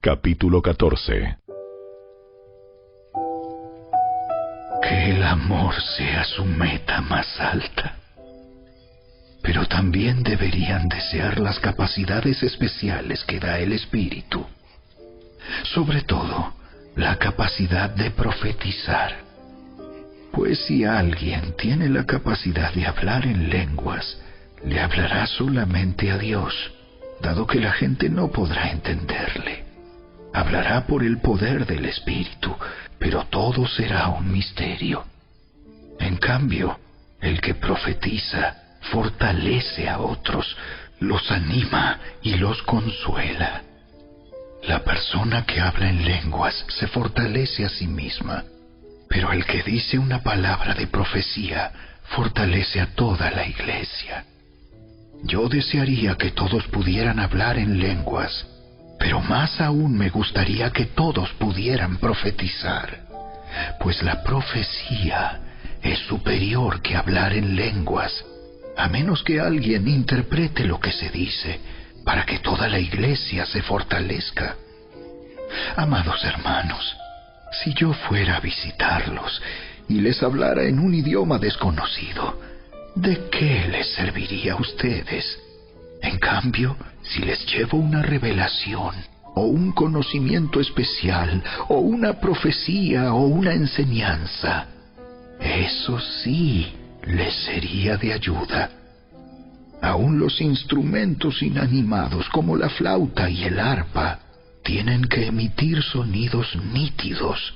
Capítulo 14. Que el amor sea su meta más alta. Pero también deberían desear las capacidades especiales que da el Espíritu. Sobre todo, la capacidad de profetizar. Pues si alguien tiene la capacidad de hablar en lenguas, le hablará solamente a Dios, dado que la gente no podrá entenderle. Hablará por el poder del Espíritu, pero todo será un misterio. En cambio, el que profetiza fortalece a otros, los anima y los consuela. La persona que habla en lenguas se fortalece a sí misma, pero el que dice una palabra de profecía fortalece a toda la iglesia. Yo desearía que todos pudieran hablar en lenguas, pero más aún me gustaría que todos pudieran profetizar, pues la profecía es superior que hablar en lenguas, a menos que alguien interprete lo que se dice, para que toda la iglesia se fortalezca. Amados hermanos, si yo fuera a visitarlos y les hablara en un idioma desconocido, ¿de qué les serviría a ustedes? En cambio, si les llevo una revelación, o un conocimiento especial, o una profecía, o una enseñanza, eso sí les sería de ayuda. Aún los instrumentos inanimados como la flauta y el arpa tienen que emitir sonidos nítidos,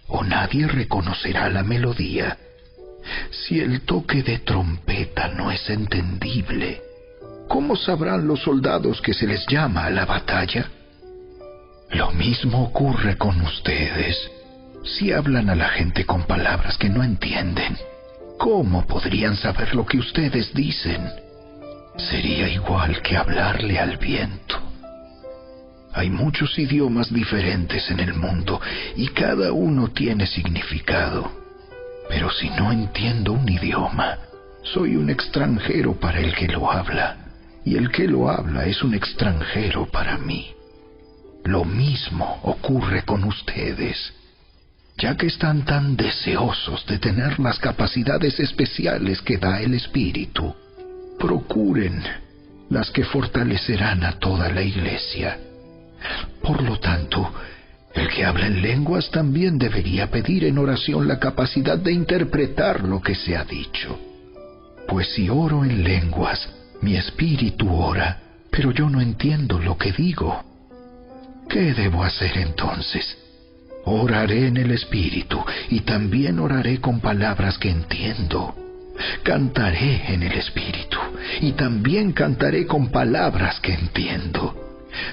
o nadie reconocerá la melodía. Si el toque de trompeta no es entendible, ¿cómo sabrán los soldados que se les llama a la batalla? Lo mismo ocurre con ustedes. Si hablan a la gente con palabras que no entienden, ¿cómo podrían saber lo que ustedes dicen? Sería igual que hablarle al viento. Hay muchos idiomas diferentes en el mundo y cada uno tiene significado. Pero si no entiendo un idioma, soy un extranjero para el que lo habla, y el que lo habla es un extranjero para mí. Lo mismo ocurre con ustedes. Ya que están tan deseosos de tener las capacidades especiales que da el Espíritu, procuren las que fortalecerán a toda la iglesia. Por lo tanto, el que habla en lenguas también debería pedir en oración la capacidad de interpretar lo que se ha dicho. Pues si oro en lenguas, mi espíritu ora, pero yo no entiendo lo que digo. ¿Qué debo hacer entonces? Oraré en el espíritu y también oraré con palabras que entiendo. Cantaré en el espíritu y también cantaré con palabras que entiendo.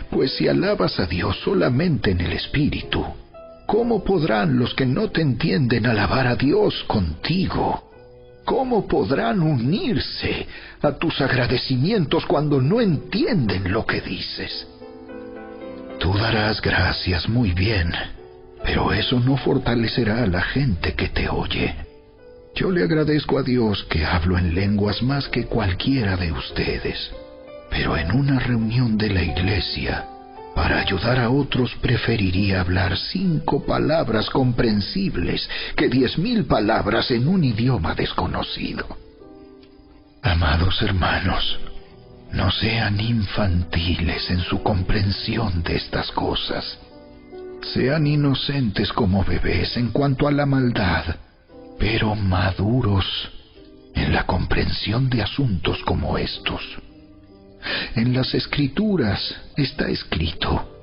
Pues si alabas a Dios solamente en el espíritu, ¿cómo podrán los que no te entienden alabar a Dios contigo? ¿Cómo podrán unirse a tus agradecimientos cuando no entienden lo que dices? Tú darás gracias muy bien, pero eso no fortalecerá a la gente que te oye. Yo le agradezco a Dios que hablo en lenguas más que cualquiera de ustedes, pero en una reunión de la iglesia, para ayudar a otros preferiría hablar 5 palabras comprensibles que 10,000 palabras en un idioma desconocido. Amados hermanos, no sean infantiles en su comprensión de estas cosas. Sean inocentes como bebés en cuanto a la maldad, pero maduros en la comprensión de asuntos como estos. En las Escrituras está escrito: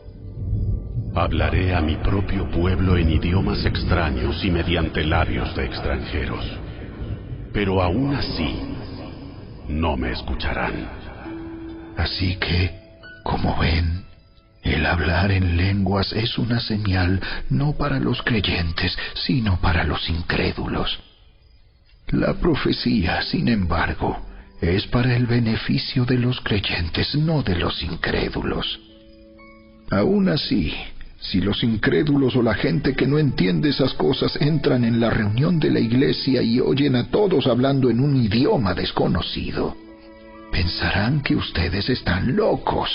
hablaré a mi propio pueblo en idiomas extraños y mediante labios de extranjeros, pero aún así no me escucharán. Así que, como ven, el hablar en lenguas es una señal no para los creyentes, sino para los incrédulos. La profecía, sin embargo, es para el beneficio de los creyentes, no de los incrédulos. Aún así, si los incrédulos o la gente que no entiende esas cosas entran en la reunión de la iglesia y oyen a todos hablando en un idioma desconocido, pensarán que ustedes están locos.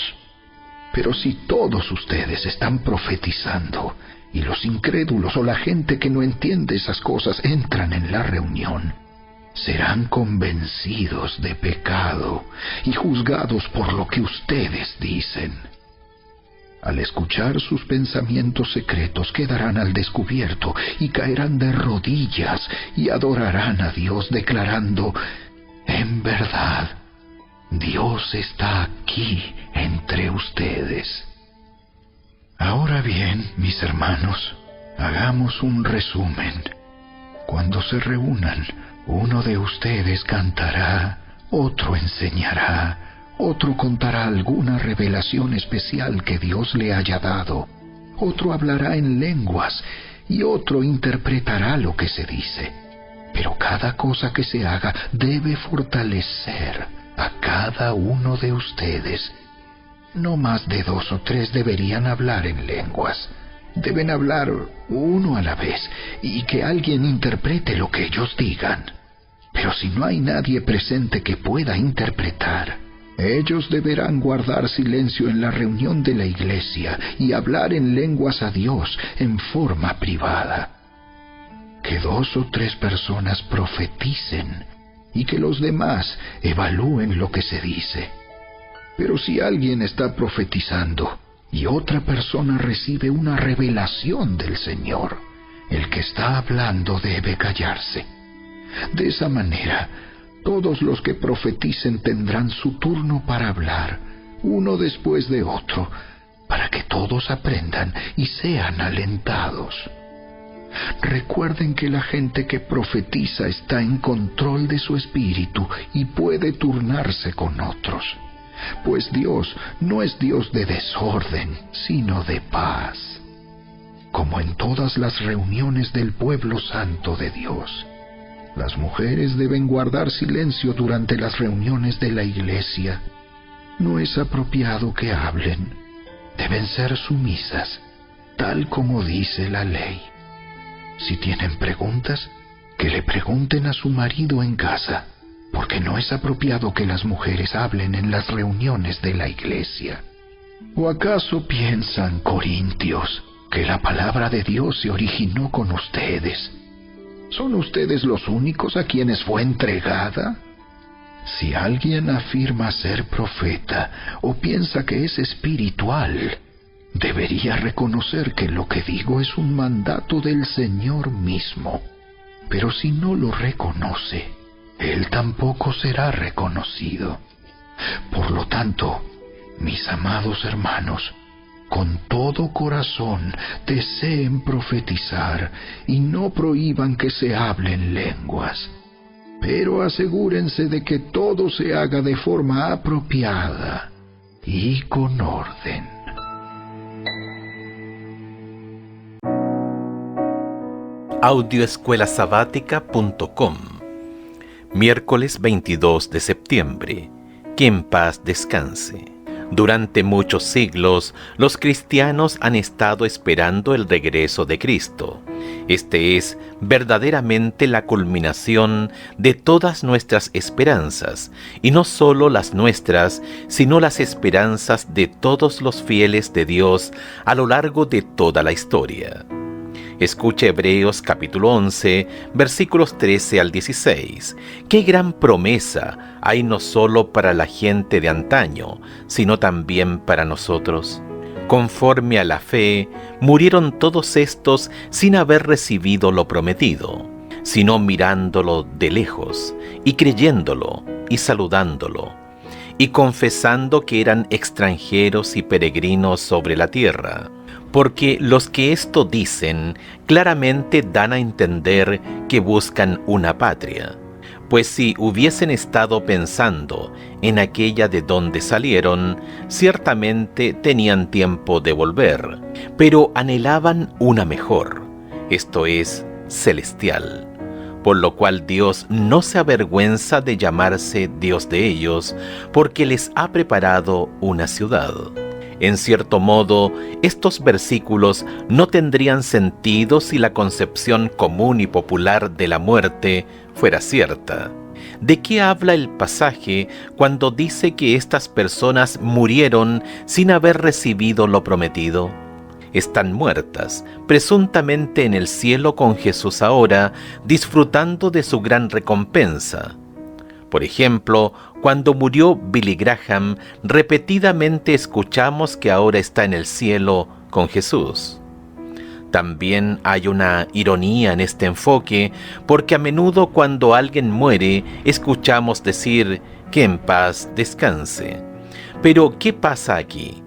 Pero si todos ustedes están profetizando y los incrédulos o la gente que no entiende esas cosas entran en la reunión, serán convencidos de pecado y juzgados por lo que ustedes dicen. Al escuchar sus pensamientos secretos quedarán al descubierto y caerán de rodillas y adorarán a Dios declarando: en verdad, Dios está aquí entre ustedes. Ahora bien, mis hermanos, hagamos un resumen. Cuando se reúnan, uno de ustedes cantará, otro enseñará, otro contará alguna revelación especial que Dios le haya dado, otro hablará en lenguas y otro interpretará lo que se dice. Pero cada cosa que se haga debe fortalecer a cada uno de ustedes. No más de 2 o 3 deberían hablar en lenguas. Deben hablar uno a la vez y que alguien interprete lo que ellos digan. Pero si no hay nadie presente que pueda interpretar, ellos deberán guardar silencio en la reunión de la iglesia y hablar en lenguas a Dios en forma privada. Que 2 o 3 personas profeticen y que los demás evalúen lo que se dice. Pero si alguien está profetizando y otra persona recibe una revelación del Señor, el que está hablando debe callarse. De esa manera, todos los que profeticen tendrán su turno para hablar, uno después de otro, para que todos aprendan y sean alentados. Recuerden que la gente que profetiza está en control de su espíritu y puede turnarse con otros, pues Dios no es Dios de desorden, sino de paz. Como en todas las reuniones del pueblo santo de Dios, las mujeres deben guardar silencio durante las reuniones de la iglesia. No es apropiado que hablen. Deben ser sumisas, tal como dice la ley. Si tienen preguntas, que le pregunten a su marido en casa, porque no es apropiado que las mujeres hablen en las reuniones de la iglesia. ¿O acaso piensan, corintios, que la palabra de Dios se originó con ustedes? ¿Son ustedes los únicos a quienes fue entregada? Si alguien afirma ser profeta o piensa que es espiritual, debería reconocer que lo que digo es un mandato del Señor mismo. Pero si no lo reconoce, Él tampoco será reconocido. Por lo tanto, mis amados hermanos, con todo corazón deseen profetizar y no prohíban que se hablen lenguas. Pero asegúrense de que todo se haga de forma apropiada y con orden. Audioescuelasabática.com. Miércoles 22 de septiembre. Que en paz descanse. Durante muchos siglos, los cristianos han estado esperando el regreso de Cristo. Este es verdaderamente la culminación de todas nuestras esperanzas, y no solo las nuestras, sino las esperanzas de todos los fieles de Dios a lo largo de toda la historia. Escuche Hebreos capítulo 11, versículos 13 al 16. ¡Qué gran promesa hay no solo para la gente de antaño, sino también para nosotros! Conforme a la fe, murieron todos estos sin haber recibido lo prometido, sino mirándolo de lejos, y creyéndolo, y saludándolo, y confesando que eran extranjeros y peregrinos sobre la tierra. Porque los que esto dicen claramente dan a entender que buscan una patria. Pues si hubiesen estado pensando en aquella de donde salieron, ciertamente tenían tiempo de volver, pero anhelaban una mejor, esto es, celestial. Por lo cual Dios no se avergüenza de llamarse Dios de ellos, porque les ha preparado una ciudad. En cierto modo, estos versículos no tendrían sentido si la concepción común y popular de la muerte fuera cierta. ¿De qué habla el pasaje cuando dice que estas personas murieron sin haber recibido lo prometido? Están muertas, presuntamente en el cielo con Jesús ahora, disfrutando de su gran recompensa. Por ejemplo, cuando murió Billy Graham, repetidamente escuchamos que ahora está en el cielo con Jesús. También hay una ironía en este enfoque, porque a menudo cuando alguien muere, escuchamos decir que en paz descanse. Pero, ¿qué pasa aquí?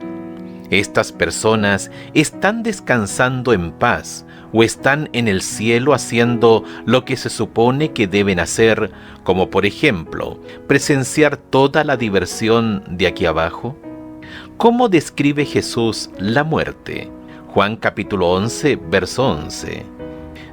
¿Estas personas están descansando en paz o están en el cielo haciendo lo que se supone que deben hacer, como por ejemplo, presenciar toda la diversión de aquí abajo? ¿Cómo describe Jesús la muerte? Juan capítulo 11, verso 11.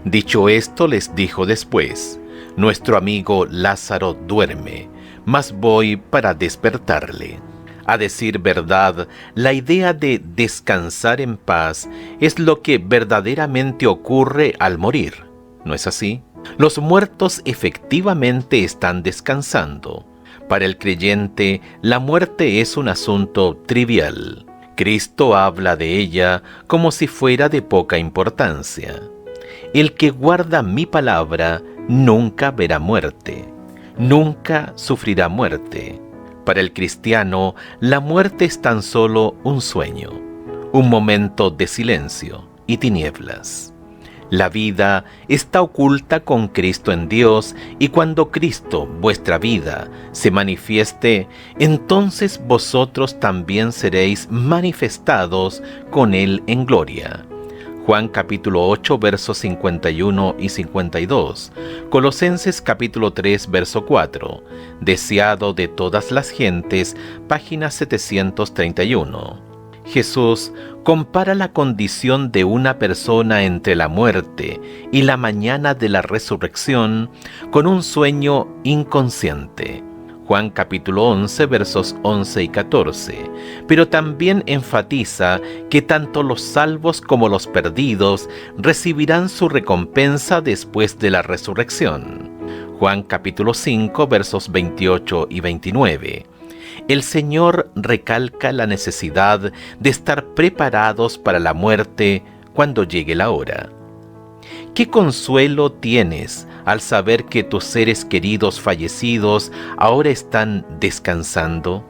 Dicho esto, les dijo después: nuestro amigo Lázaro duerme, mas voy para despertarle. A decir verdad, la idea de descansar en paz es lo que verdaderamente ocurre al morir, ¿no es así? Los muertos efectivamente están descansando. Para el creyente, la muerte es un asunto trivial. Cristo habla de ella como si fuera de poca importancia. El que guarda mi palabra nunca verá muerte, nunca sufrirá muerte. Para el cristiano, la muerte es tan solo un sueño, un momento de silencio y tinieblas. La vida está oculta con Cristo en Dios, y cuando Cristo, vuestra vida, se manifieste, entonces vosotros también seréis manifestados con Él en gloria. Juan capítulo 8, versos 51 y 52, Colosenses capítulo 3, verso 4, Deseado de todas las gentes, página 731. Jesús compara la condición de una persona entre la muerte y la mañana de la resurrección con un sueño inconsciente. Juan capítulo 11, versos 11 y 14, pero también enfatiza que tanto los salvos como los perdidos recibirán su recompensa después de la resurrección. Juan capítulo 5, versos 28 y 29. El Señor recalca la necesidad de estar preparados para la muerte cuando llegue la hora. ¿Qué consuelo tienes al saber que tus seres queridos fallecidos ahora están descansando?